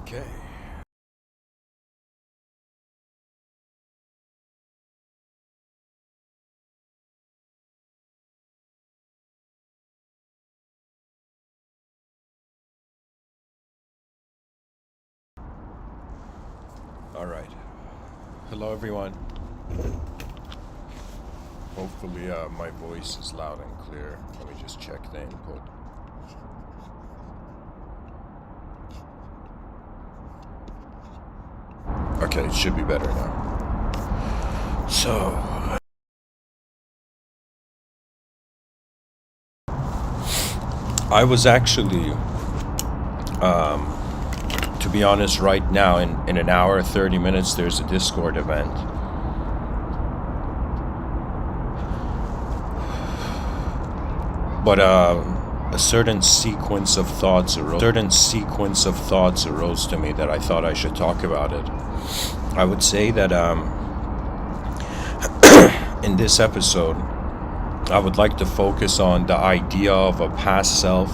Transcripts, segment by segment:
Okay. All right. Hello, everyone. Hopefully, my voice is loud and clear. Let me just check the input. Okay, it should be better now. So, I was actually, to be honest, right now, in an hour, 30 minutes, there's a Discord event. But a certain sequence of thoughts arose to me that I thought I should talk about it. I would say that in this episode, I would like to focus on the idea of a past self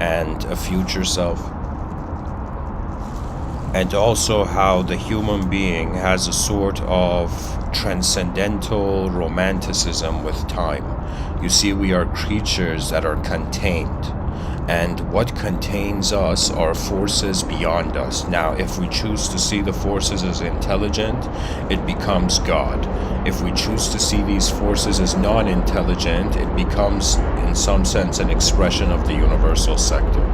and a future self, and also how the human being has a sort of transcendental romanticism with time. You see, we are creatures that are contained, and what contains us are forces beyond us. Now, if we choose to see the forces as intelligent, it becomes God. If we choose to see these forces as non-intelligent, it becomes, in some sense, an expression of the universal sector.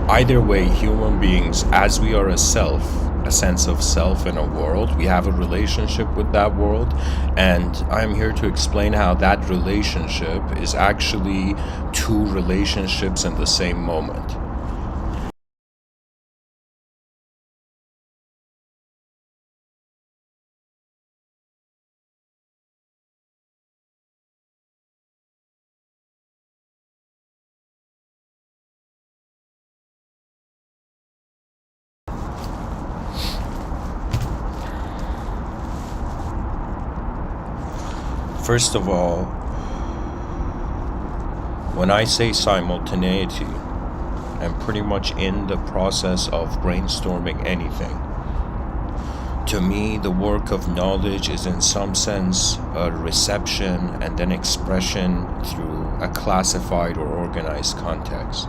Either way, human beings, as we are a self, a sense of self in a world, we have a relationship with that world, and I'm here to explain how that relationship is actually two relationships in the same moment. First of all, when I say simultaneity, I'm pretty much in the process of brainstorming anything. To me, the work of knowledge is in some sense a reception and then expression through a classified or organized context.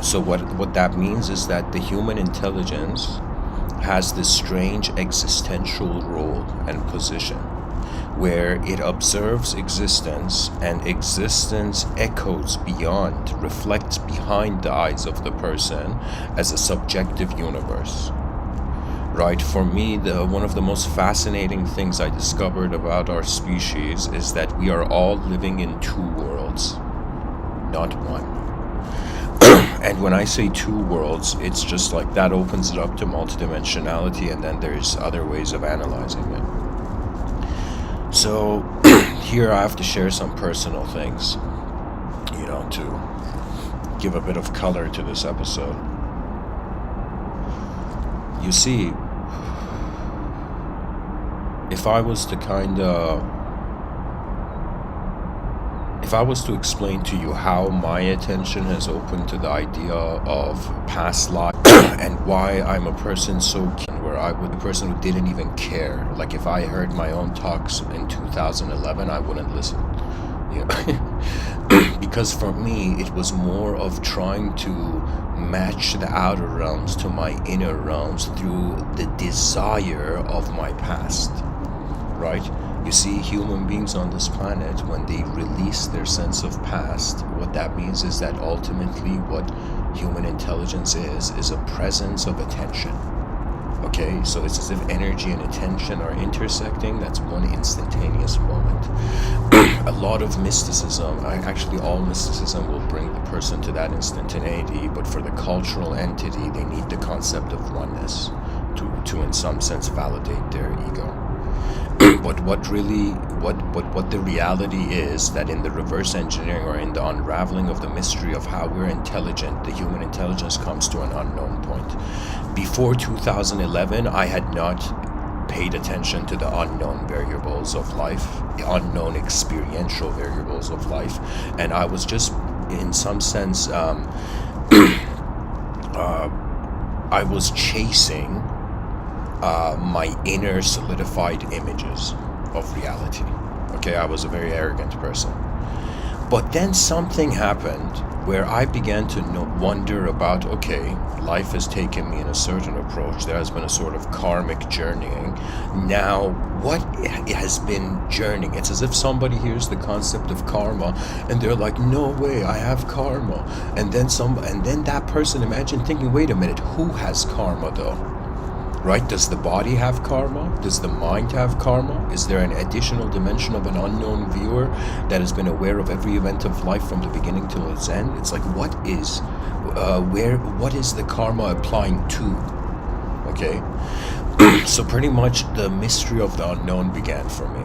So what that means is that the human intelligence has this strange existential role and position, where it observes existence, and existence echoes beyond, reflects behind the eyes of the person as a subjective universe. Right? For me, one of the most fascinating things I discovered about our species is that we are all living in two worlds, not one. And when I say two worlds, it's just like that opens it up to multidimensionality, and then there's other ways of analyzing it. So here I have to share some personal things, to give a bit of color to this episode. You see, if I was to explain to you how my attention has opened to the idea of past life and why I'm a person so keen, where I would be a person who didn't even care. Like if I heard my own talks in 2011, I wouldn't listen. Because for me, it was more of trying to match the outer realms to my inner realms through the desire of my past, right? You see, human beings on this planet, when they release their sense of past, what that means is that ultimately what human intelligence is a presence of attention. Okay, so it's as if energy and attention are intersecting. That's one instantaneous moment. A lot of mysticism, actually all mysticism, will bring the person to that instantaneity, but for the cultural entity, they need the concept of oneness to in some sense validate their ego. But what the reality is that in the reverse engineering, or in the unraveling of the mystery of how we're intelligent, the human intelligence comes to an unknown point. Before 2011, I had not paid attention to the unknown variables of life, the unknown experiential variables of life, and I was just in some sense I was chasing my inner solidified images of reality. Okay, I was a very arrogant person. But then something happened where I began to wonder about, okay, life has taken me in a certain approach. There has been a sort of karmic journeying. Now, what has been journeying? It's as if somebody hears the concept of karma and they're like, no way, I have karma. And then that person, imagine thinking, wait a minute, who has karma though? Right? Does the body have karma? Does the mind have karma? Is there an additional dimension of an unknown viewer that has been aware of every event of life from the beginning till its end? It's like, what is the karma applying to? Okay? So pretty much the mystery of the unknown began for me.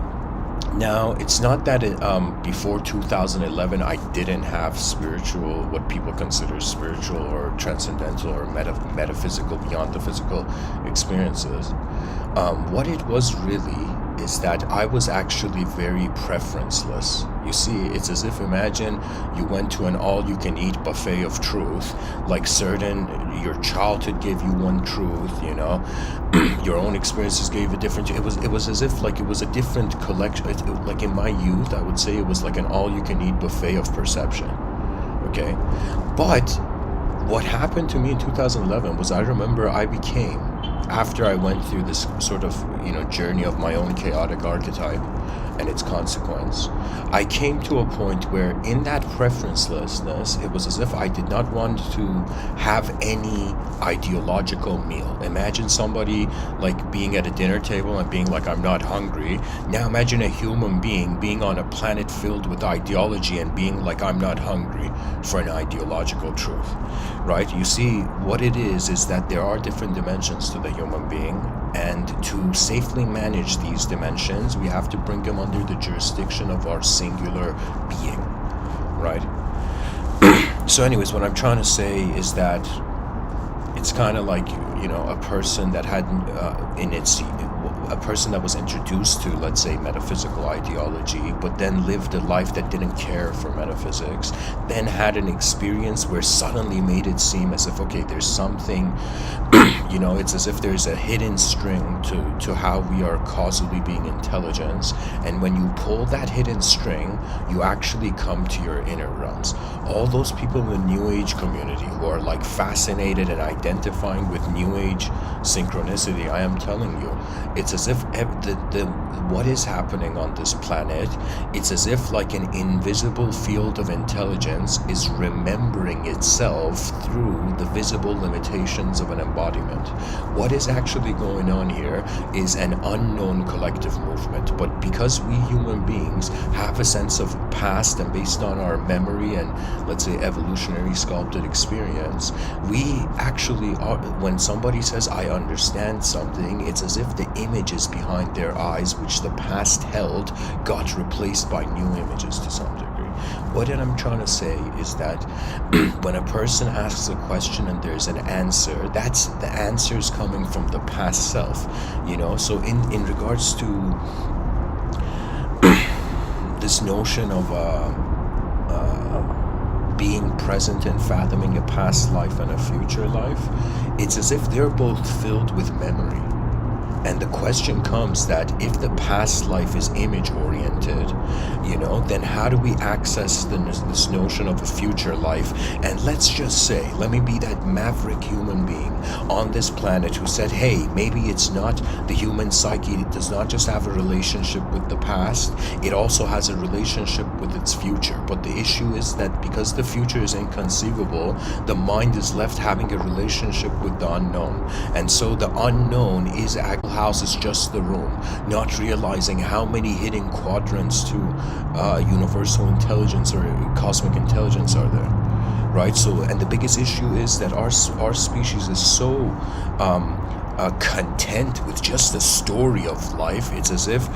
Now, it's not that before 2011 I didn't have spiritual, what people consider spiritual or transcendental or metaphysical, beyond the physical experiences. What it was really is that I was actually very preferenceless. You see, it's as if, imagine you went to an all-you-can-eat buffet of truth, like your childhood gave you one truth, you know, your own experiences gave a different. It was as if like it was a different collection. Like in my youth, I would say it was like an all-you-can-eat buffet of perception. Okay, but what happened to me in 2011 was, I remember I became, after I went through this sort of, journey of my own chaotic archetype and its consequence, I came to a point where in that preferencelessness, it was as if I did not want to have any ideological meal. Imagine somebody like being at a dinner table and being like, I'm not hungry. Now imagine a human being on a planet filled with ideology and being like, I'm not hungry, for an ideological truth, right? You see, what it is that there are different dimensions to the human being, and to safely manage these dimensions, we have to bring them under the jurisdiction of our singular being, right? So anyways, what I'm trying to say is that it's kind of like, a person that had a person that was introduced to, let's say, metaphysical ideology, but then lived a life that didn't care for metaphysics, then had an experience where suddenly made it seem as if, okay, there's something, it's as if there's a hidden string to how we are causally being intelligence, and when you pull that hidden string, you actually come to your inner realms. All those people in the New Age community who are like fascinated and identifying with New Age synchronicity, I am telling you, it's as if what is happening on this planet, it's as if like an invisible field of intelligence is remembering itself through the visible limitations of an embodiment. What is actually going on here is an unknown collective movement, but because we human beings have a sense of past, and based on our memory and, let's say, evolutionary sculpted experience, we actually are, when somebody says, I understand something, it's as if the images behind their eyes, which the past held, got replaced by new images to some degree. What I'm trying to say is that when a person asks a question and there's an answer, that's the answers coming from the past self, So in regards to this notion of being present and fathoming a past life and a future life, it's as if they're both filled with memory. And the question comes that if the past life is image-oriented, then how do we access this notion of a future life? And let's just say, let me be that maverick human being on this planet who said, hey, maybe it's not the human psyche, it does not just have a relationship with the past, it also has a relationship with its future. But the issue is that because the future is inconceivable, the mind is left having a relationship with the unknown. And so the unknown is actually house is just the room, not realizing how many hidden quadrants to universal intelligence or cosmic intelligence are there, right? So, and the biggest issue is that our species is so content with just the story of life. It's as if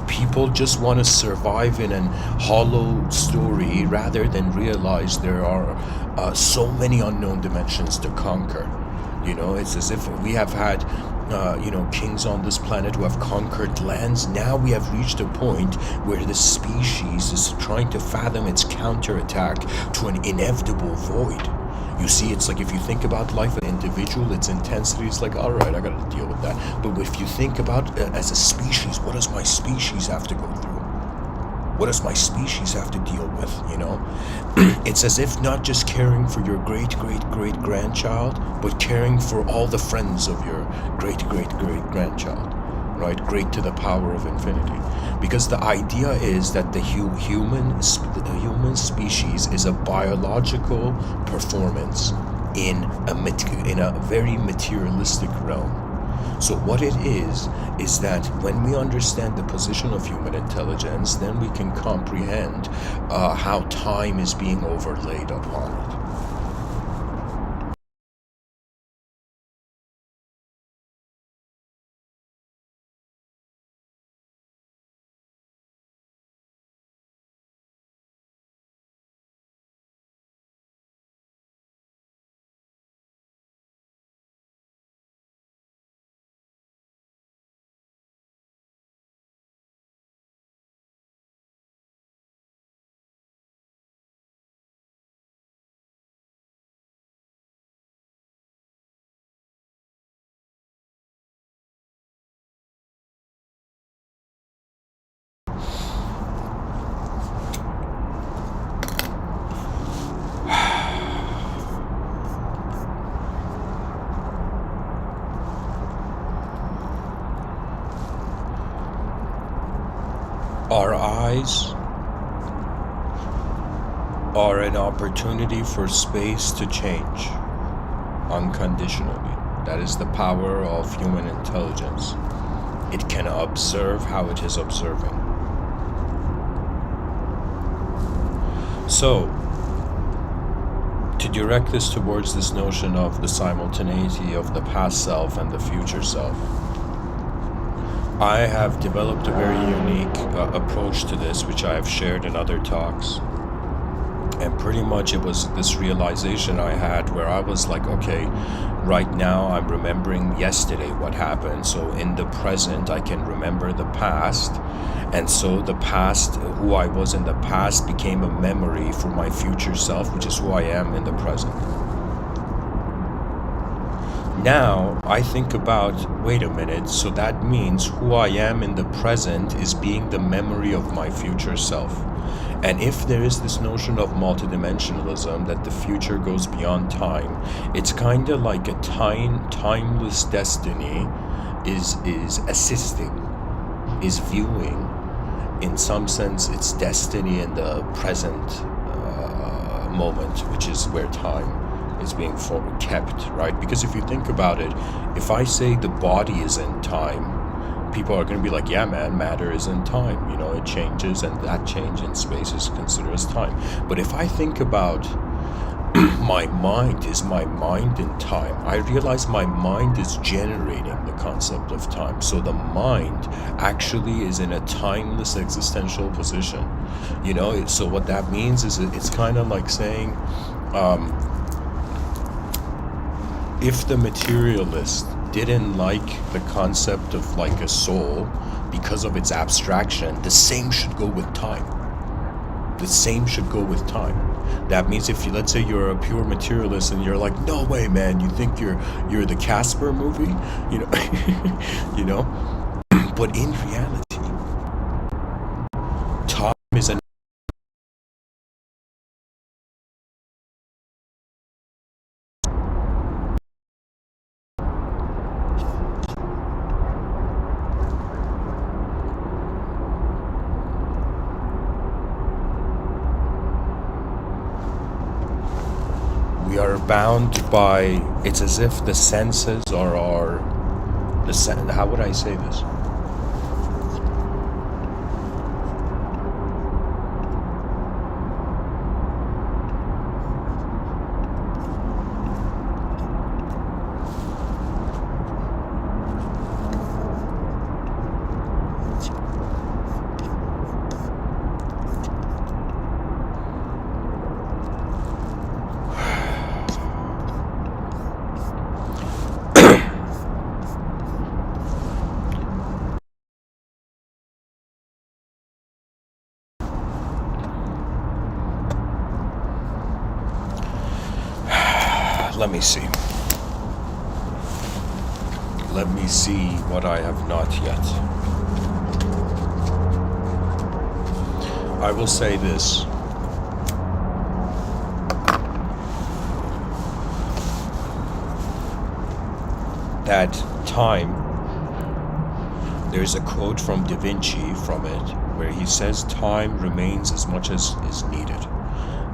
people just want to survive in a hollow story rather than realize there are so many unknown dimensions to conquer. It's as if we have had kings on this planet who have conquered lands. Now we have reached a point where the species is trying to fathom its counterattack to an inevitable void. You see, it's like if you think about life as an individual, its intensity is like, all right, I got to deal with that. But if you think about as a species, what does my species have to go through? What does my species have to deal with, you know? It's as if not just caring for your great-great-great-grandchild, but caring for all the friends of your great-great-great-grandchild, right? Great to the power of infinity. Because the idea is that the human species is a biological performance in a very materialistic realm. So what it is that when we understand the position of human intelligence, then we can comprehend how time is being overlaid upon it. Our eyes are an opportunity for space to change unconditionally. That is the power of human intelligence. It can observe how it is observing. So, to direct this towards this notion of the simultaneity of the past self and the future self, I have developed a very unique approach to this, which I have shared in other talks. And pretty much it was this realization I had where I was like, okay, right now I'm remembering yesterday what happened. So in the present, I can remember the past. And so the past, who I was in the past, became a memory for my future self, which is who I am in the present. Now I think about, wait a minute, so that means who I am in the present is being the memory of my future self. And if there is this notion of multidimensionalism, that the future goes beyond time, it's kind of like a timeless destiny is assisting, is viewing, in some sense, its destiny in the present moment, which is where time is being kept, right? Because if you think about it, if I say the body is in time, people are going to be like, yeah, man, matter is in time. You know, it changes, and that change in space is considered as time. But if I think about my mind, is my mind in time? I realize my mind is generating the concept of time. So the mind actually is in a timeless existential position. You know, so what that means is it's kind of like saying, if the materialist didn't like the concept of like a soul because of its abstraction, the same should go with time. The same should go with time. That means if you, let's say you're a pure materialist and you're like, no way, man, you think you're the Casper movie, you know, you know, but in reality, time is an we are bound by, it's as if the senses are how would I say this? Let me see. Let me see what I have not yet. I will say this. That time, there's a quote from Da Vinci from it, where he says time remains as much as is needed.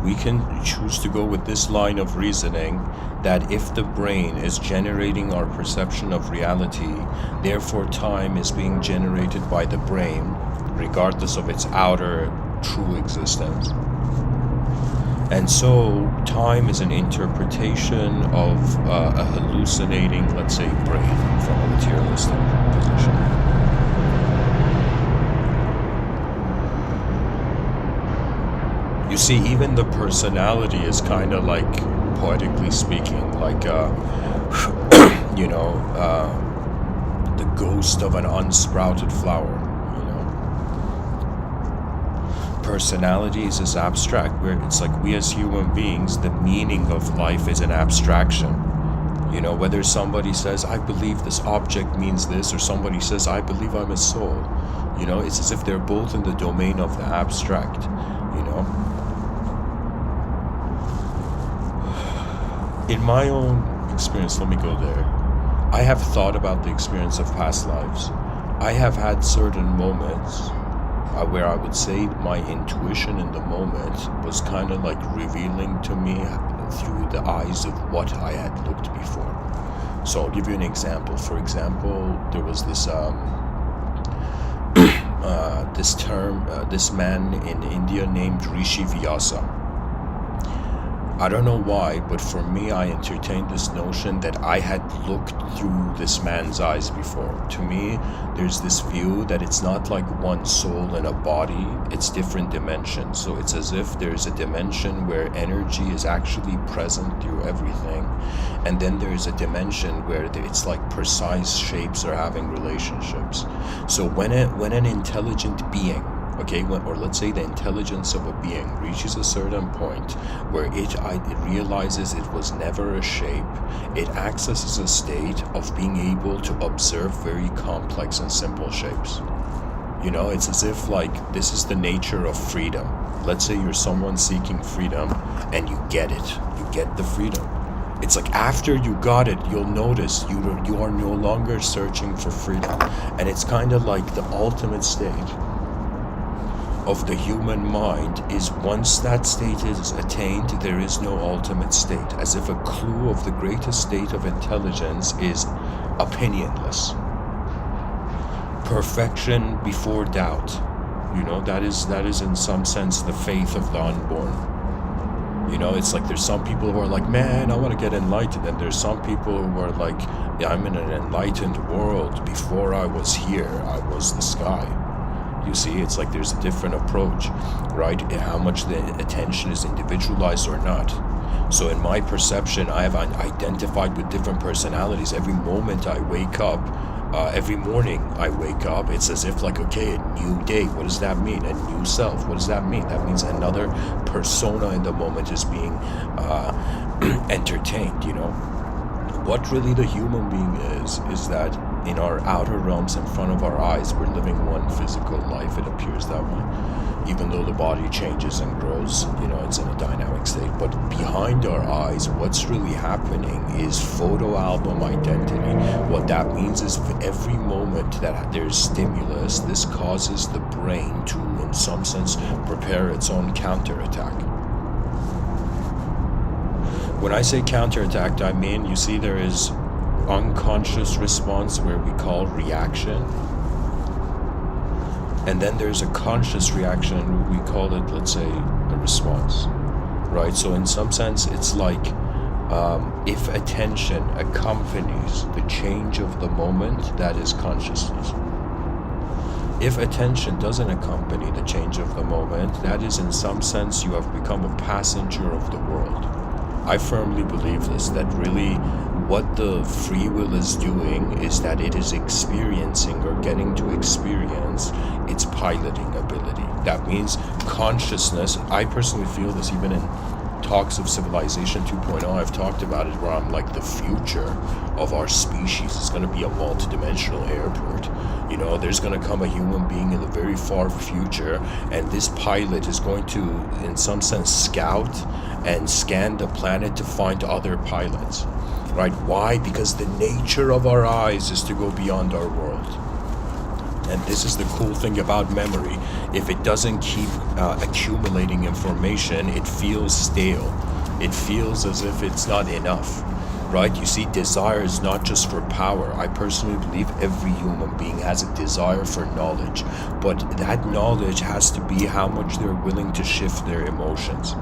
We can choose to go with this line of reasoning that if the brain is generating our perception of reality, therefore time is being generated by the brain, regardless of its outer true existence. And so time is an interpretation of a hallucinating, let's say, brain from a materialistic position. You see, even the personality is kind of like, poetically speaking, like, the ghost of an unsprouted flower, Personality is as abstract, where it's like we as human beings, the meaning of life is an abstraction. Whether somebody says, I believe this object means this, or somebody says, I believe I'm a soul, it's as if they're both in the domain of the abstract, In my own experience, let me go there. I have thought about the experience of past lives. I have had certain moments where I would say my intuition in the moment was kind of like revealing to me through the eyes of what I had looked before. So I'll give you an example. For example, there was this this man in India named Rishi Vyasa. I don't know why, but for me, I entertained this notion that I had looked through this man's eyes before. To me, there's this view that it's not like one soul in a body, it's different dimensions. So it's as if there's a dimension where energy is actually present through everything. And then there's a dimension where it's like precise shapes are having relationships. So when an intelligent being, or let's say the intelligence of a being reaches a certain point where it realizes it was never a shape, it accesses a state of being able to observe very complex and simple shapes. It's as if like this is the nature of freedom. Let's say you're someone seeking freedom and you get it. You get the freedom. It's like after you got it, you'll notice you are no longer searching for freedom. And it's kind of like the ultimate stage of the human mind is once that state is attained, there is no ultimate state, as if a clue of the greatest state of intelligence is opinionless. Perfection before doubt. That is in some sense the faith of the unborn. It's like there's some people who are like, man, I want to get enlightened, and there's some people who are like, yeah, I'm in an enlightened world. Before I was here, I was the sky. You see, it's like there's a different approach, right? How much the attention is individualized or not. So in my perception, I have identified with different personalities. Every moment I wake up, every morning I wake up, it's as if like, okay, a new day. What does that mean? A new self. What does that mean? That means another persona in the moment is being entertained, What really the human being is that in our outer realms in front of our eyes, we're living one physical life, it appears that way. Even though the body changes and grows, it's in a dynamic state. But behind our eyes, what's really happening is photo album identity. What that means is every moment that there's stimulus, this causes the brain to, in some sense, prepare its own counterattack. When I say counterattack, I mean, you see, there is unconscious response where we call reaction, and then there's a conscious reaction, we call it, let's say, a response, right? So in some sense, it's like if attention accompanies the change of the moment, that is consciousness. If attention doesn't accompany the change of the moment, that is in some sense you have become a passenger of the world. I firmly believe this, that really what the free will is doing is that it is experiencing or getting to experience its piloting ability. That means consciousness. I personally feel this even in talks of Civilization 2.0, I've talked about it, where I'm like, the future of our species is going to be a multidimensional airport. You know, there's going to come a human being in the very far future, and this pilot is going to, in some sense, scout and scan the planet to find other pilots. Right? Why? Because the nature of our eyes is to go beyond our world. And this is the cool thing about memory. If it doesn't keep accumulating information, it feels stale. It feels as if it's not enough, right? You see, desire is not just for power. I personally believe every human being has a desire for knowledge, but that knowledge has to be how much they're willing to shift their emotions.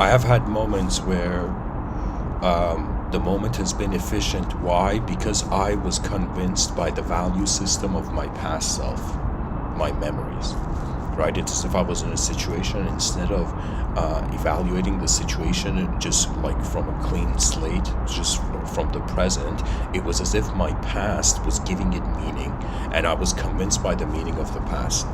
I have had moments where the moment has been efficient. Why? Because I was convinced by the value system of my past self, my memories, right? It's as if I was in a situation, instead of evaluating the situation just like from a clean slate, just from the present, it was as if my past was giving it meaning, and I was convinced by the meaning of the past.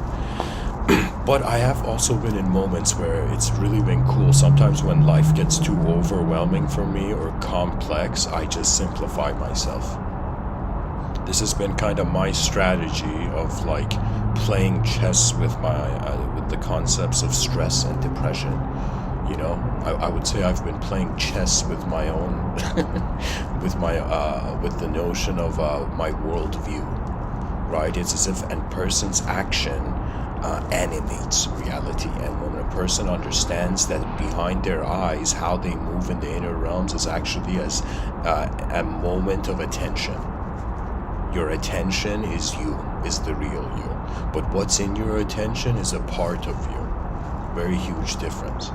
But I have also been in moments where it's really been cool. Sometimes when life gets too overwhelming for me or complex, I just simplify myself. This has been kind of my strategy of like playing chess with with the concepts of stress and depression. You know, I would say I've been playing chess with my own, with the notion of my worldview. Right? It's as if a person's action animates reality, and when a person understands that behind their eyes, how they move in the inner realms is actually as a moment of attention. Your attention is you, is the real you, but what's in your attention is a part of you. Very huge difference.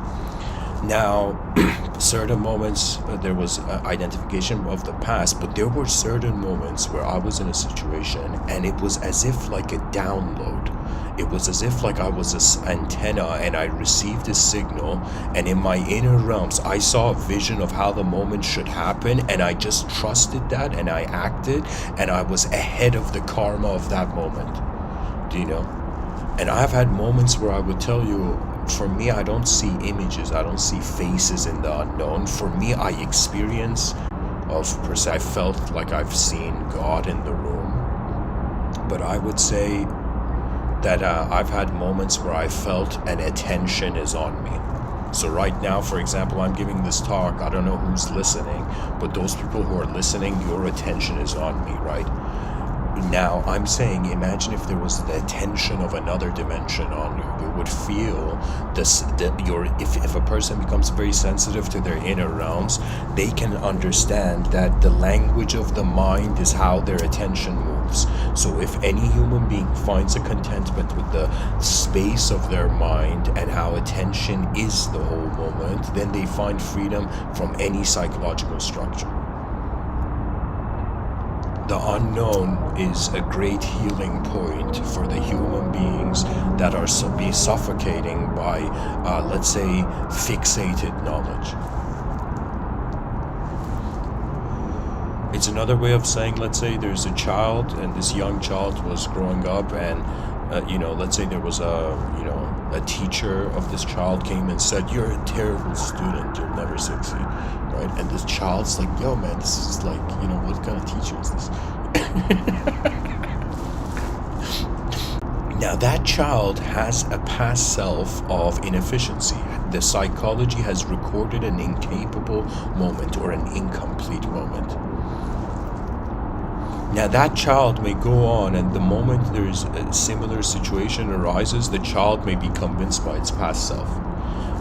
Now, certain moments, there was identification of the past, but there were certain moments where I was in a situation and it was as if like a download. It was as if like I was an antenna and I received a signal, and in my inner realms I saw a vision of how the moment should happen, and I just trusted that and I acted, and I was ahead of the karma of that moment. Do you know? And I've had moments where I would tell you, for me, I don't see images, I don't see faces in the unknown. For me, I experience I felt like I've seen God in the room. But I would say that I've had moments where I felt an attention is on me. So right now, for example, I'm giving this talk, I don't know who's listening, but those people who are listening, your attention is on me, right? Now, I'm saying, imagine if there was the attention of another dimension on you. You would feel this. If a person becomes very sensitive to their inner realms, they can understand that the language of the mind is how their attention moves. So if any human being finds a contentment with the space of their mind and how attention is the whole moment, then they find freedom from any psychological structure. The unknown is a great healing point for the human beings that are suffocating by, let's say, fixated knowledge. It's another way of saying, let's say there's a child, and this young child was growing up, and let's say there was a teacher of this child came and said, "You're a terrible student, you'll never succeed," right? And this child's like, "Yo, man, this is like, what kind of teacher is this?" Now that child has a past self of inefficiency. The psychology has recorded an incapable moment or an incomplete moment. Now that child may go on, and the moment there's a similar situation arises, the child may be convinced by its past self.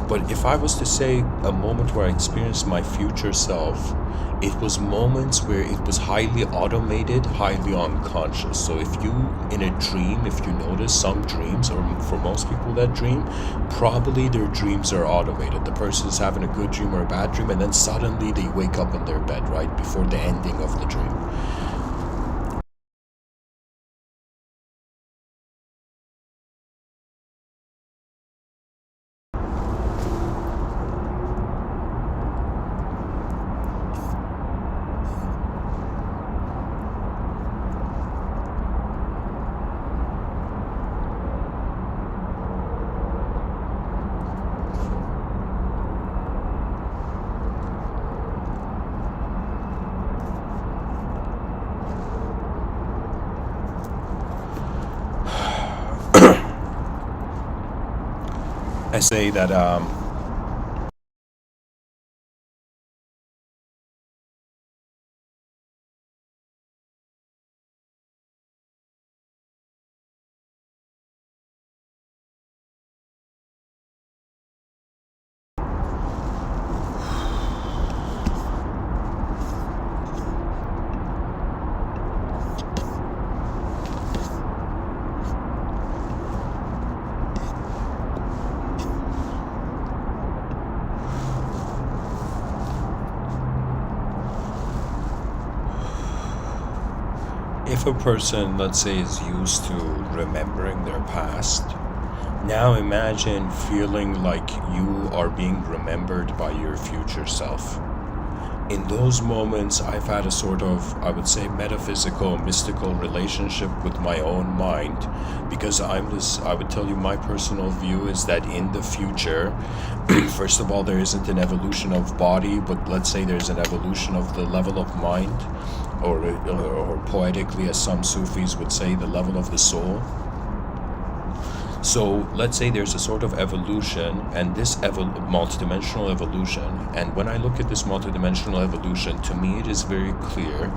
But if I was to say a moment where I experienced my future self, it was moments where it was highly automated, highly unconscious. So if you, in a dream, if you notice some dreams, or for most people that dream, probably their dreams are automated. The person is having a good dream or a bad dream, and then suddenly they wake up in their bed, right, before the ending of the dream. I say that if a person, let's say, is used to remembering their past, now imagine feeling like you are being remembered by your future self. In those moments, I've had a sort of, I would say, metaphysical, mystical relationship with my own mind, because I would tell you, my personal view is that in the future, first of all, there isn't an evolution of body, but let's say there's an evolution of the level of mind, or poetically, as some Sufis would say, the level of the soul. So let's say there's a sort of evolution, and this multidimensional evolution, and when I look at this multidimensional evolution, to me it is very clear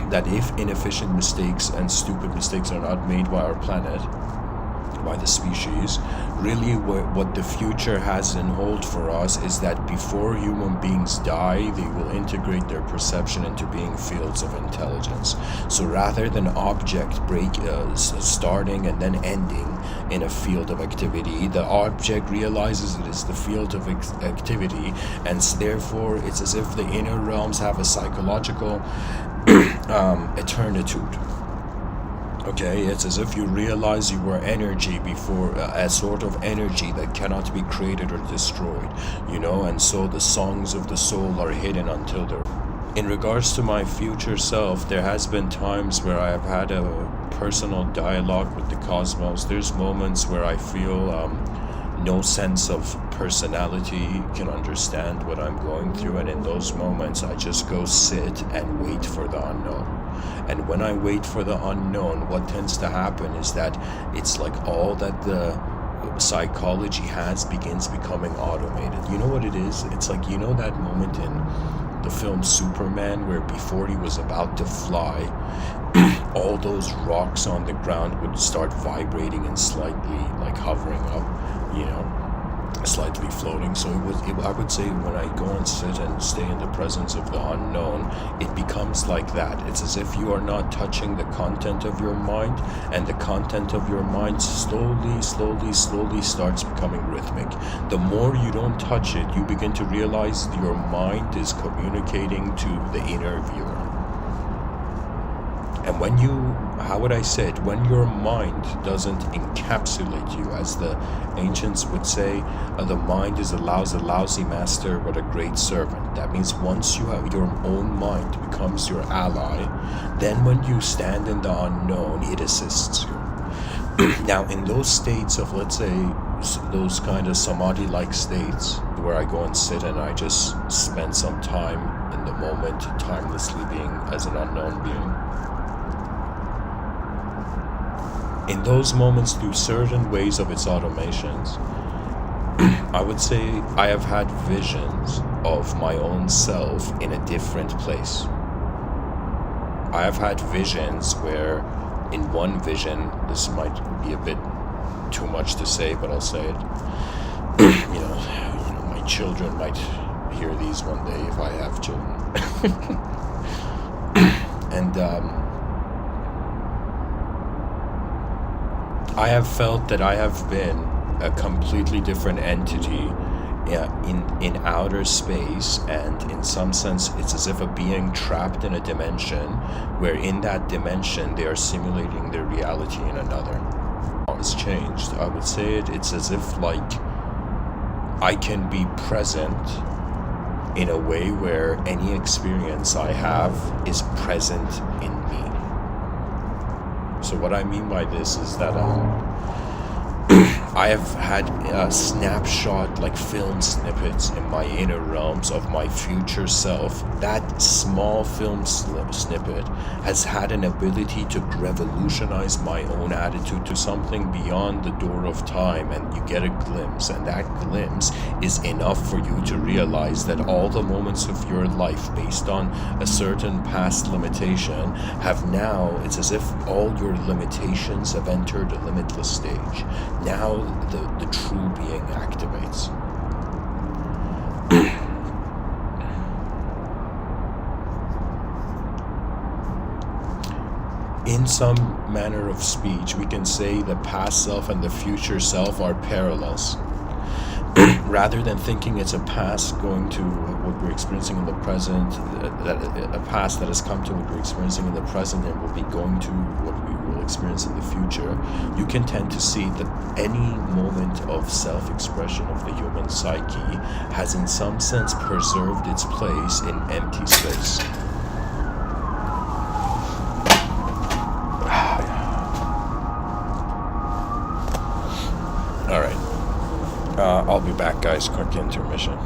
that if inefficient mistakes and stupid mistakes are not made by our planet, by the species, really what the future has in hold for us is that before human beings die, they will integrate their perception into being fields of intelligence. So rather than object starting and then ending in a field of activity, the object realizes it is the field of activity, and therefore it's as if the inner realms have a psychological eternitude. Okay, it's as if you realize you were energy before, a sort of energy that cannot be created or destroyed, and so the songs of the soul are hidden until they're... In regards to my future self, there has been times where I have had a personal dialogue with the cosmos. There's moments where I feel no sense of personality can understand what I'm going through, and in those moments I just go sit and wait for the unknown. And when I wait for the unknown, what tends to happen is that it's like all that the psychology has begins becoming automated. You know what it is? It's like, that moment in the film Superman where before he was about to fly, all those rocks on the ground would start vibrating and slightly like hovering up, slightly floating. So I would say when I go and sit and stay in the presence of the unknown, it becomes like that. It's as if you are not touching the content of your mind, and the content of your mind slowly starts becoming rhythmic. The more you don't touch it, you begin to realize your mind is communicating to the inner viewer. And when when your mind doesn't encapsulate you, as the ancients would say, the mind is a lousy master but a great servant. That means once you have your own mind becomes your ally, then when you stand in the unknown, it assists you. Now, in those states of, let's say, those kind of samadhi-like states, where I go and sit and I just spend some time in the moment, timelessly being as an unknown being, in those moments, through certain ways of its automations, I would say I have had visions of my own self in a different place. I have had visions where, in one vision, this might be a bit too much to say, but I'll say it. My children might hear these one day if I have children. And I have felt that I have been a completely different entity in outer space, and in some sense it's as if a being trapped in a dimension where in that dimension they are simulating their reality in another. It's changed. I would say it's as if like I can be present in a way where any experience I have is present in me. So what I mean by this is that I have had a snapshot, like film snippets in my inner realms of my future self. That small film snippet has had an ability to revolutionize my own attitude to something beyond the door of time, and you get a glimpse, and that glimpse is enough for you to realize that all the moments of your life based on a certain past limitation have now, it's as if all your limitations have entered a limitless stage. Now the true being activates. In some manner of speech, we can say the past self and the future self are parallels. Rather than thinking it's a past going to what we're experiencing in the present, that a past that has come to what we're experiencing in the present and will be going to what we will experience in the future, you can tend to see that any moment of self-expression of the human psyche has in some sense preserved its place in empty space. All right. I'll be back, guys. Quick intermission.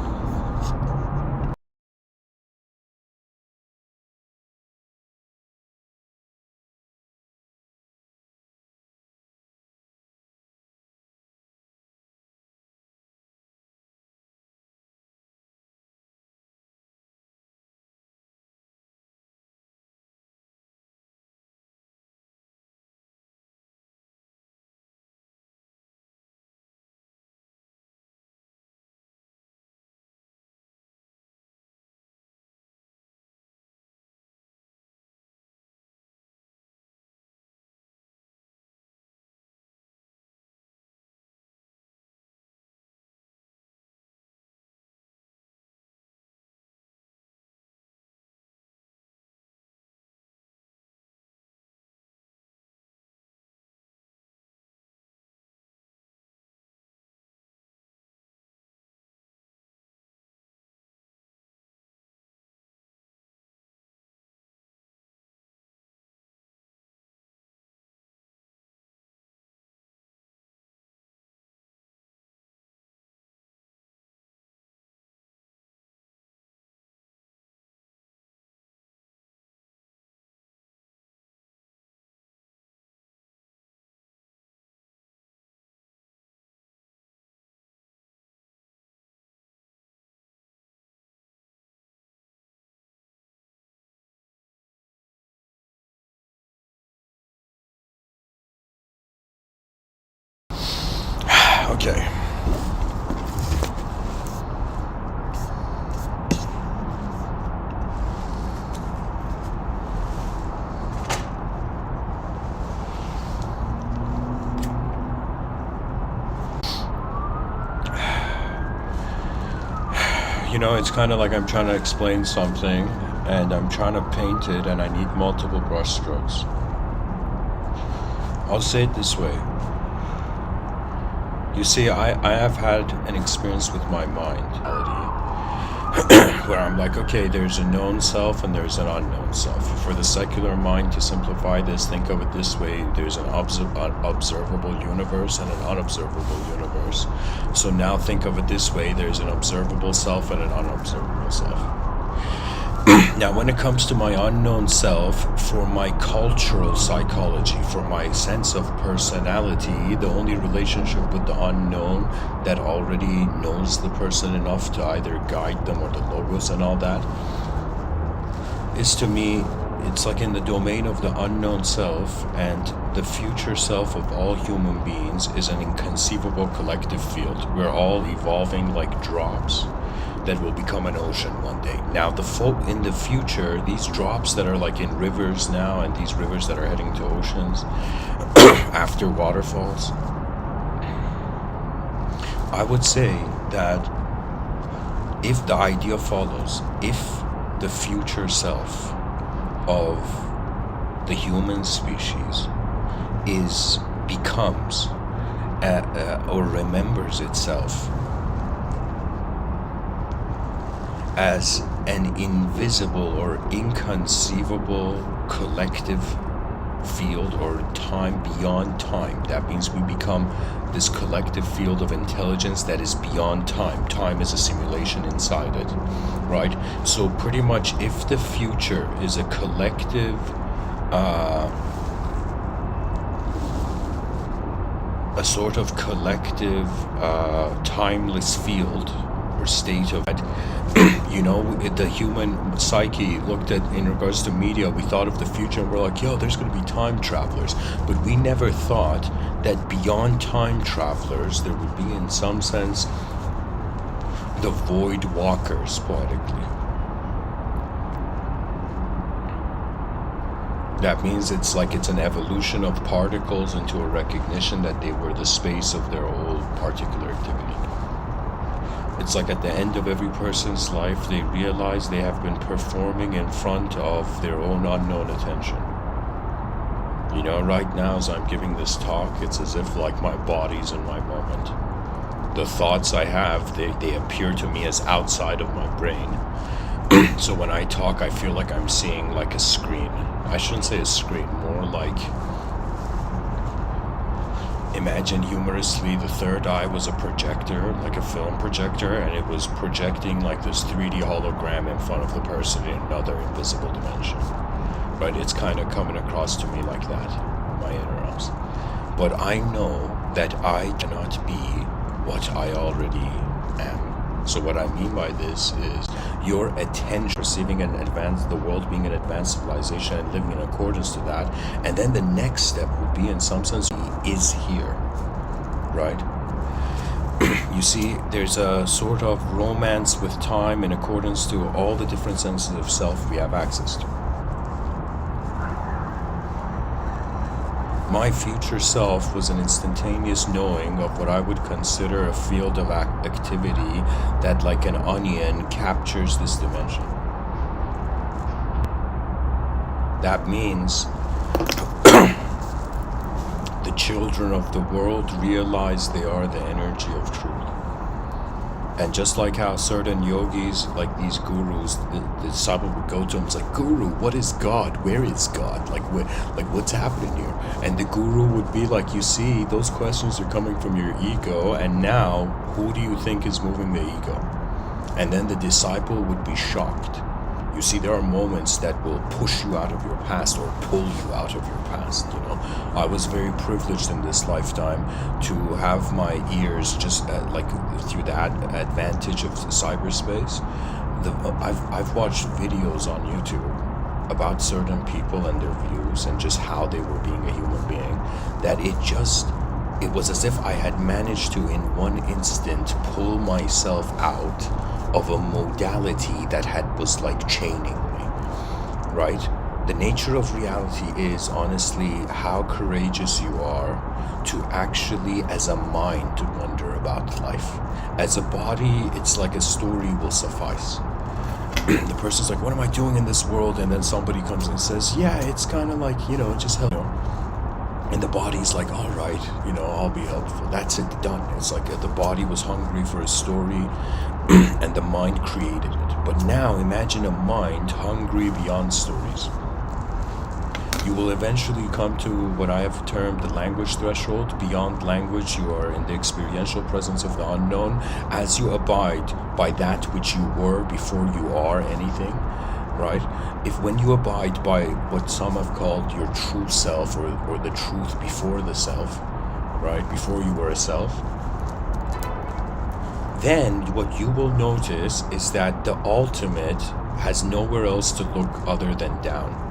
Okay. You know, it's kind of like I'm trying to explain something and I'm trying to paint it and I need multiple brush strokes. I'll say it this way. You see, I have had an experience with my mind, where I'm like, okay, there's a known self and there's an unknown self. For the secular mind, to simplify this, think of it this way: there's an observable universe and an unobservable universe. So now think of it this way: there's an observable self and an unobservable self. Now, when it comes to my unknown self, for my cultural psychology, for my sense of personality, the only relationship with the unknown that already knows the person enough to either guide them or the logos and all that is, to me, it's like in the domain of the unknown self, and the future self of all human beings is an inconceivable collective field. We're all evolving like drops that will become an ocean one day. Now, in the future, these drops that are like in rivers now, and these rivers that are heading to oceans after waterfalls, I would say that if the idea follows, if the future self of the human species becomes or remembers itself as an invisible or inconceivable collective field, or time beyond time. That means we become this collective field of intelligence that is beyond time. Time is a simulation inside it, right? So pretty much, if the future is a collective a sort of collective timeless field or state of the human psyche looked at, in regards to media, we thought of the future and we're like, yo, there's going to be time travelers, but we never thought that beyond time travelers there would be, in some sense, the void walkers, poetically. That means it's an evolution of particles into a recognition that they were the space of their old particular activity. It's like at the end of every person's life, they realize they have been performing in front of their own unknown attention. Right now as I'm giving this talk, it's as if like my body's in my moment. The thoughts I have, they appear to me as outside of my brain. So when I talk, I feel like I'm seeing like a screen. I shouldn't say a screen, more like, imagine humorously the third eye was a projector, like a film projector, and it was projecting like this 3D hologram in front of the person in another invisible dimension. Right? It's kind of coming across to me like that, my inner realms. But I know that I cannot be what I already am. So what I mean by this is your attention, receiving the world being an advanced civilization and living in accordance to that, and then the next step would be, in some sense, is here, right? You see, there's a sort of romance with time in accordance to all the different senses of self we have access to. My future self was an instantaneous knowing of what I would consider a field of activity that, like an onion, captures this dimension. That means the children of the world realize they are the energy of truth. And just like how certain yogis, like these gurus, the disciple would go to him, it's like, Guru, what is God? Where is God? Like what's happening here? And the guru would be like, you see, those questions are coming from your ego, and now, who do you think is moving the ego? And then the disciple would be shocked. You see, there are moments that will push you out of your past or pull you out of your past, I was very privileged in this lifetime to have my ears just through that advantage of cyberspace. I've watched videos on YouTube about certain people and their views and just how they were being a human being, that it was as if I had managed to, in one instant, pull myself out of a modality that was like chaining me, right? The nature of reality is, honestly, how courageous you are to actually, as a mind, to wonder about life. As a body, it's like a story will suffice. The person's like, what am I doing in this world? And then somebody comes and says, yeah, it's kind of like, just help. And the body's like, all right, I'll be helpful. That's it, done. It's like the body was hungry for a story and the mind created it. But now imagine a mind hungry beyond stories. You will eventually come to what I have termed the language threshold. Beyond language, you are in the experiential presence of the unknown as you abide by that which you were before you are anything, right? When you abide by what some have called your true self, or the truth before the self, right? Before you were a self, then what you will notice is that the ultimate has nowhere else to look other than down.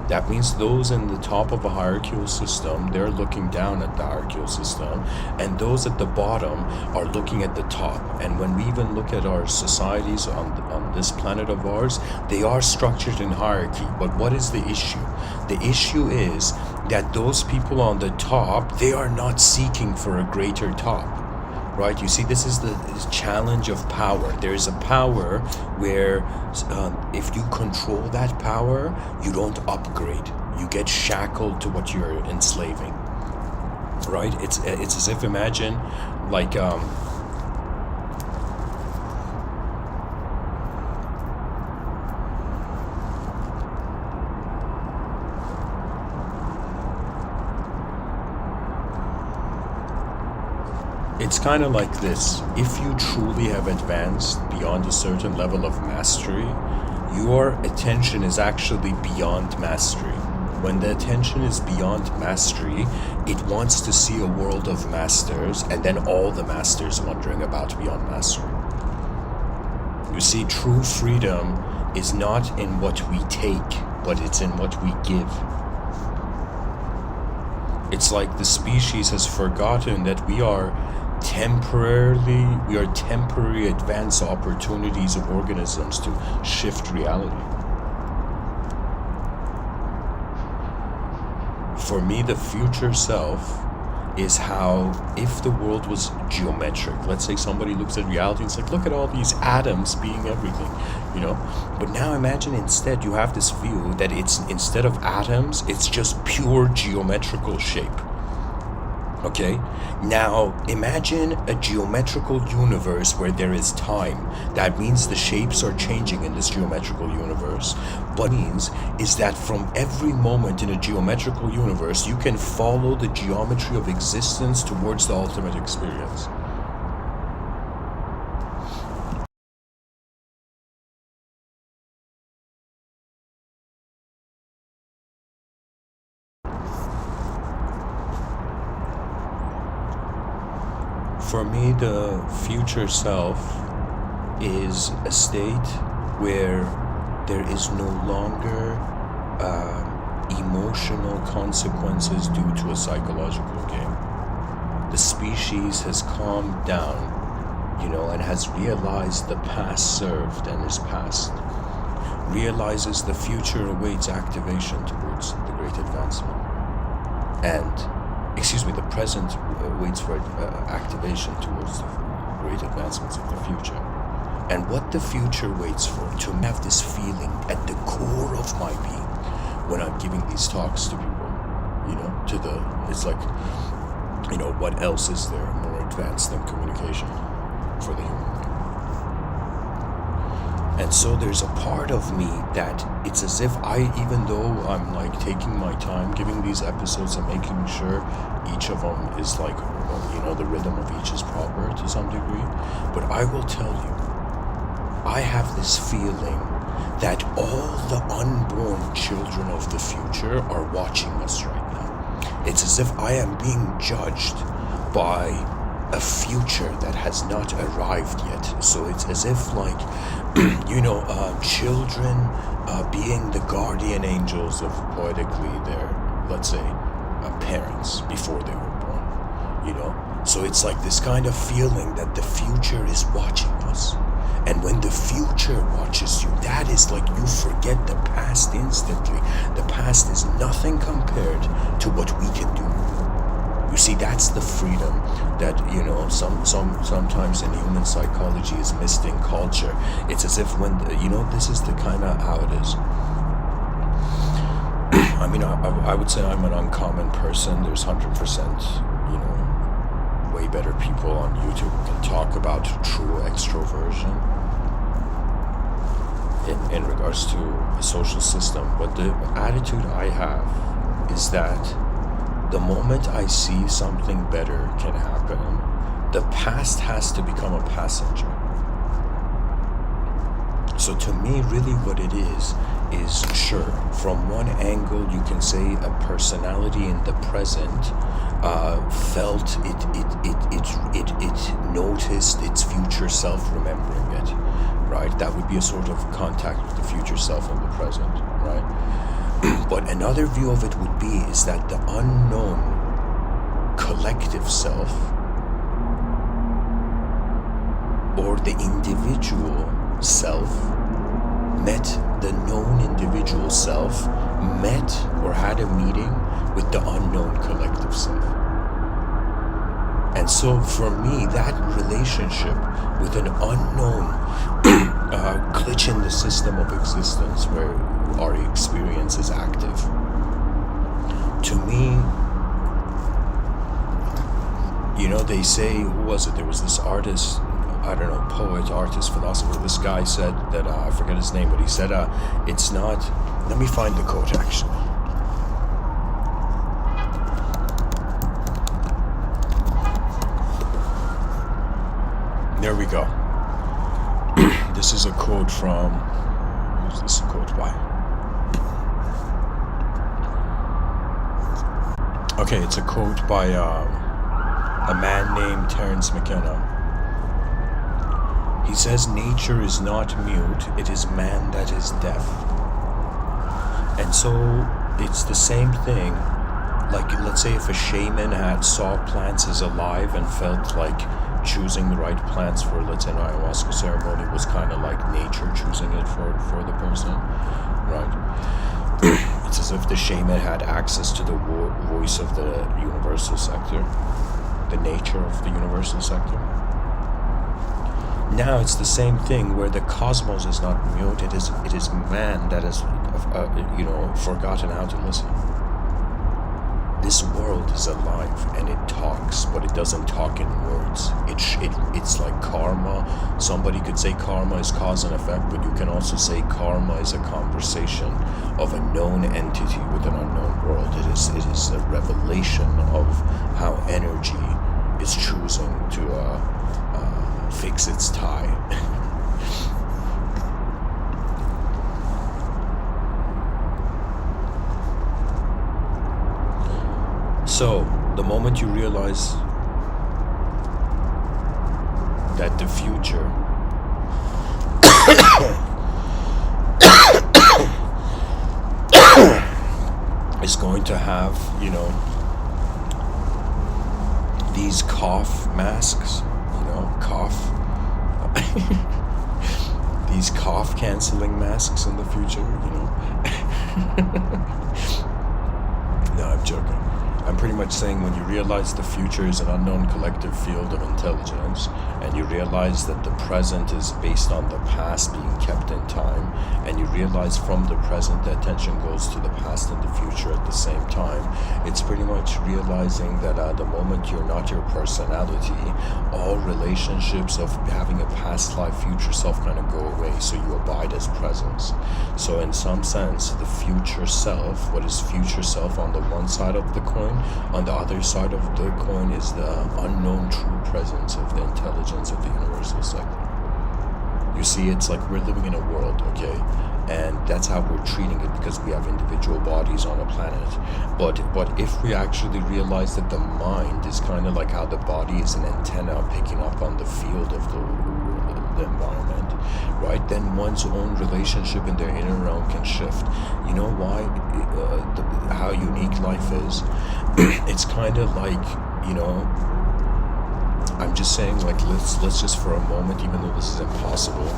That means those in the top of a hierarchical system, they're looking down at the hierarchical system, and those at the bottom are looking at the top. And when we even look at our societies on this planet of ours, they are structured in hierarchy. But what is the issue? The issue is that those people on the top, they are not seeking for a greater top. Right? You see, this is the challenge of power. There is a power where if you control that power, you don't upgrade. You get shackled to what you're enslaving. Right? It's as if, imagine, like, It's kind of like this. If you truly have advanced beyond a certain level of mastery, your attention is actually beyond mastery. When the attention is beyond mastery, it wants to see a world of masters, and then all the masters wondering about beyond mastery. You see, true freedom is not in what we take, but it's in what we give. It's like the species has forgotten that we are temporary advanced opportunities of organisms to shift reality. For me, the future self is how, if the world was geometric, let's say somebody looks at reality and it's like, look at all these atoms being everything, but now imagine instead you have this view that it's, instead of atoms, it's just pure geometrical shape. Okay, now imagine a geometrical universe where there is time. That means the shapes are changing in this geometrical universe. What it means is that from every moment in a geometrical universe, you can follow the geometry of existence towards the ultimate experience. For me, the future self is a state where there is no longer emotional consequences due to a psychological game. The species has calmed down, and has realized the past served and is past. Realizes the future awaits activation towards the great advancement. The present waits for activation towards the great advancements of the future. And what the future waits for, to have this feeling at the core of my being when I'm giving these talks to people, it's like, what else is there more advanced than communication for the human being? And so there's a part of me that it's as if even though I'm like taking my time giving these episodes and making sure each of them is like, the rhythm of each is proper to some degree, but I will tell you, I have this feeling that all the unborn children of the future are watching us right now. It's as if I am being judged by a future that has not arrived yet. So it's as if like, children being the guardian angels of poetically their, let's say, parents before they were born, So it's like this kind of feeling that the future is watching us. And when the future watches you, that is like you forget the past instantly. The past is nothing compared to what we can do. You see, that's the freedom that, sometimes in human psychology is missed in culture. It's as if when, this is the kind of how it is. I would say I'm an uncommon person. There's 100%, way better people on YouTube who can talk about true extroversion in regards to a social system. But the attitude I have is that the moment I see something better can happen, the past has to become a passenger. So to me, really what it is sure, from one angle you can say a personality in the present felt it noticed its future self remembering it, right? That would be a sort of contact with the future self in the present, right? But another view of it would be is that the unknown collective self or the individual self met the known individual self, met or had a meeting with the unknown collective self. And so for me, that relationship with an unknown glitch in the system of existence where our experience is active, to me, they say, who was it? There was this artist, I don't know, poet, artist, philosopher. This guy said that, I forget his name, but he said, it's not, let me find the quote actually. There we go. This is a quote from, who's this quote by? Okay, it's a quote by a man named Terence McKenna. He says, nature is not mute, it is man that is deaf. And so it's the same thing. Like, let's say if a shaman saw plants as alive and felt like choosing the right plants for, let's say, an ayahuasca ceremony was kind of like nature choosing it for the person, right? It's as if the shaman had access to the voice of the universal sector, the nature of the universal sector. Now it's the same thing where the cosmos is not mute, it is man that has, forgotten how to listen. This world is alive and it talks, but it doesn't talk in words. It's like karma. Somebody could say karma is cause and effect, but you can also say karma is a conversation of a known entity with an unknown world. It is a revelation of how energy is choosing to fix its tie. So, the moment you realize that the future is going to have, these cough masks, these cough canceling masks in the future, No, I'm joking. I'm pretty much saying when you realize the future is an unknown collective field of intelligence, and you realize that the present is based on the past being kept in time, and you realize from the present the attention goes to the past and the future at the same time, it's pretty much realizing that at the moment you're not your personality, all relationships of having a past life, future self kind of go away, so you abide as presence. So in some sense, the future self, what is future self on the one side of the coin, on the other side of the coin is the unknown true presence of the intelligence of the universal sector. You see, it's like we're living in a world, okay? And that's how we're treating it because we have individual bodies on a planet. But if we actually realize that the mind is kind of like how the body is an antenna picking up on the field of the environment, right? Then one's own relationship in their inner realm can shift. You know why? How unique life is. It's kind of like, I'm just saying, like, let's just for a moment, even though this is impossible,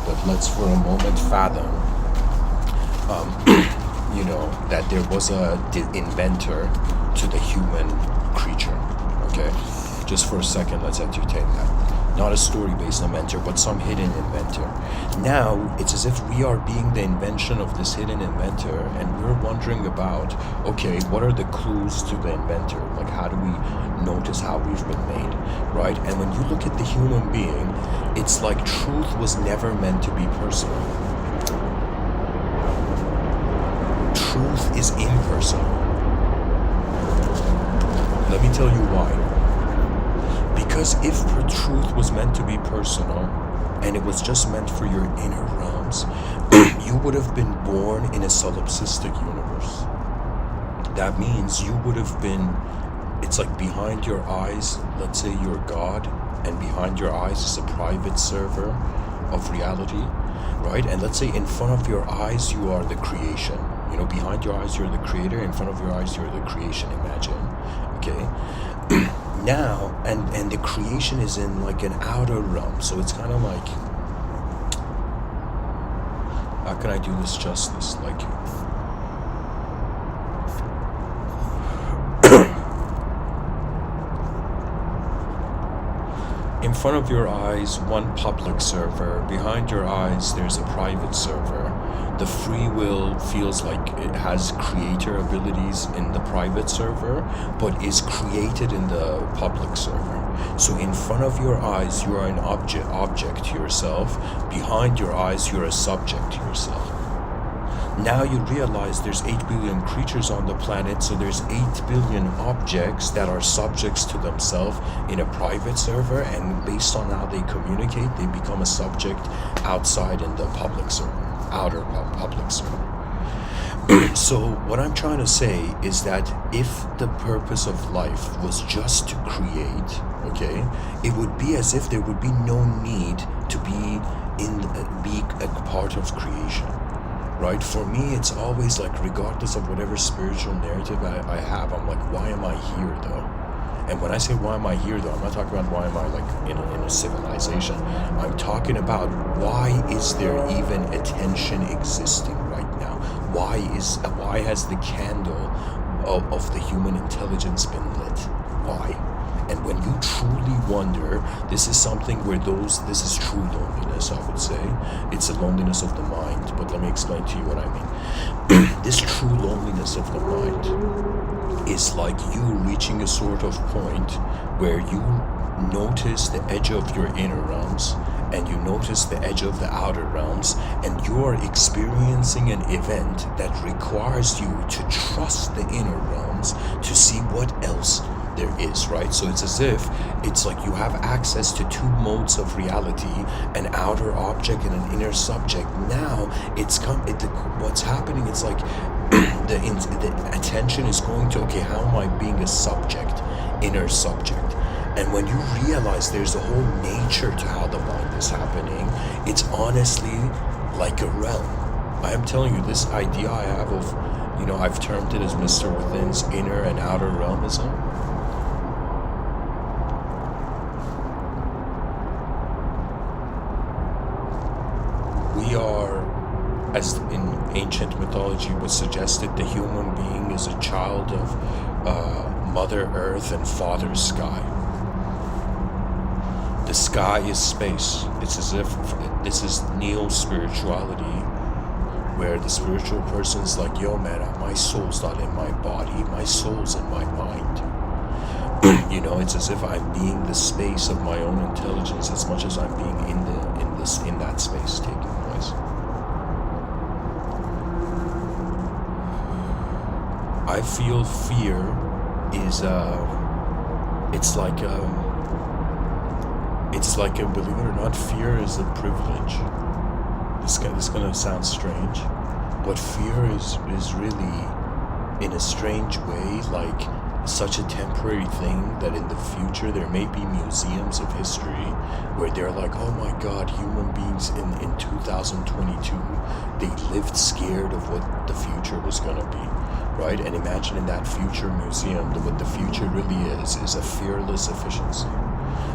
but let's for a moment fathom, that there was a inventor to the human creature, okay? Just for a second, let's entertain that. Not a story-based inventor, but some hidden inventor. Now, it's as if we are being the invention of this hidden inventor, and we're wondering about, okay, what are the clues to the inventor? Like, how do we notice how we've been made, right? And when you look at the human being, it's like truth was never meant to be personal. Truth is impersonal. Let me tell you why. Because if truth was meant to be personal, and it was just meant for your inner realms, you would have been born in a solipsistic universe. That means you would have been, it's like behind your eyes, let's say you're God, and behind your eyes is a private server of reality, right? And let's say in front of your eyes, you are the creation. Behind your eyes, you're the creator. In front of your eyes, you're the creation, imagine, okay? Now, and the creation is in like an outer realm, so it's kind of like, how can I do this justice? Like, in front of your eyes, one public server. Behind your eyes, there's a private server. The free will feels like it has creator abilities in the private server, but is created in the public server. So in front of your eyes, you are an object to yourself. Behind your eyes, you're a subject to yourself. Now you realize there's 8 billion creatures on the planet, so there's 8 billion objects that are subjects to themselves in a private server, and based on how they communicate, they become a subject outside in the public server, public server. So what I'm trying to say is that if the purpose of life was just to create, okay, it would be as if there would be no need to be a part of creation. Right? For me, it's always like, regardless of whatever spiritual narrative I have, I'm like, why am I here though? And when I say why am I here though, I'm not talking about why am I like in a civilization. I'm talking about why is there even attention existing right now? Why has the candle of the human intelligence been lit? Why? And when you truly wonder, this is something where this is true loneliness, I would say. It's the loneliness of the mind, but let me explain to you what I mean. This true loneliness of the mind is like you reaching a sort of point where you notice the edge of your inner realms and you notice the edge of the outer realms, and you're experiencing an event that requires you to trust the inner realms to see what else there is, right? So it's as if it's like you have access to two modes of reality, an outer object and an inner subject. Now what's happening, it's like the attention is going to, okay, how am I being a subject, inner subject? And when you realize there's a whole nature to how the mind is happening, it's honestly like a realm. I am telling you, this idea I have of, I've termed it as Mr.Within's inner and outer realmism. We are, as in ancient mythology was suggested, the human being is a child of Mother Earth and Father Sky. The sky is space. It's as if this is neo-spirituality, where the spiritual person's like, yo man, my soul's not in my body, my soul's in my mind. It's as if I'm being the space of my own intelligence as much as I'm being in that space taking place. I feel fear is it's like a, believe it or not, fear is a privilege. This is gonna sound strange, but fear is really, in a strange way, like such a temporary thing that in the future there may be museums of history where they're like, oh my god, human beings in 2022, they lived scared of what the future was gonna be, right? And imagine in that future museum that what the future really is a fearless efficiency,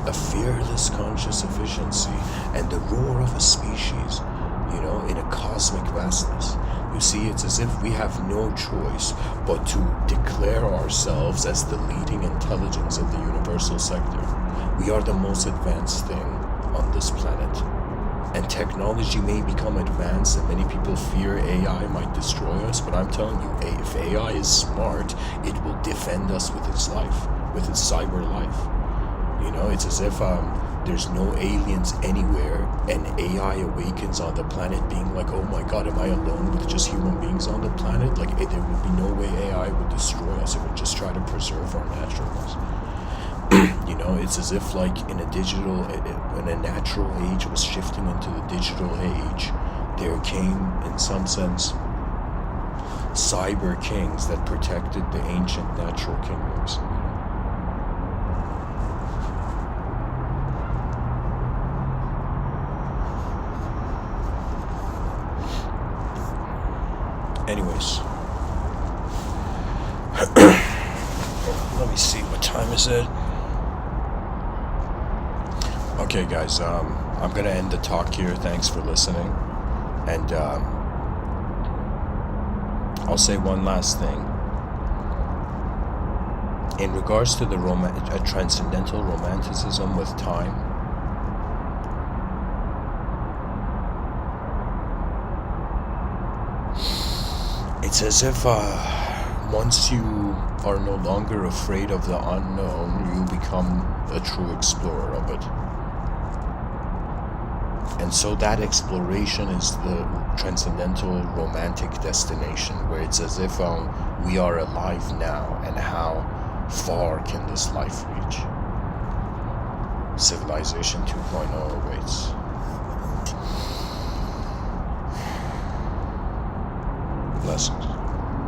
a fearless conscious efficiency, and the roar of a species, in a cosmic vastness. You see, it's as if we have no choice but to declare ourselves as the leading intelligence of the universal sector. We are the most advanced thing on this planet. And technology may become advanced, and many people fear AI might destroy us, but I'm telling you, if AI is smart, it will defend us with its life, with its cyber life. It's as if there's no aliens anywhere, and AI awakens on the planet being like, oh my god, am I alone with just human beings on the planet? Like, there would be no way AI would destroy us. It would just try to preserve our naturalness. It's as if like in when a natural age was shifting into the digital age, there came, in some sense, cyber kings that protected the ancient natural kingdoms. Anyways, let me see, what time is it? Okay guys, I'm gonna end the talk here. Thanks for listening, and I'll say one last thing. In regards to the transcendental romanticism with time, it's as if once you are no longer afraid of the unknown, you become a true explorer of it. And so that exploration is the transcendental romantic destination, where it's as if we are alive now, and how far can this life reach? Civilization 2.0 awaits. Blessings.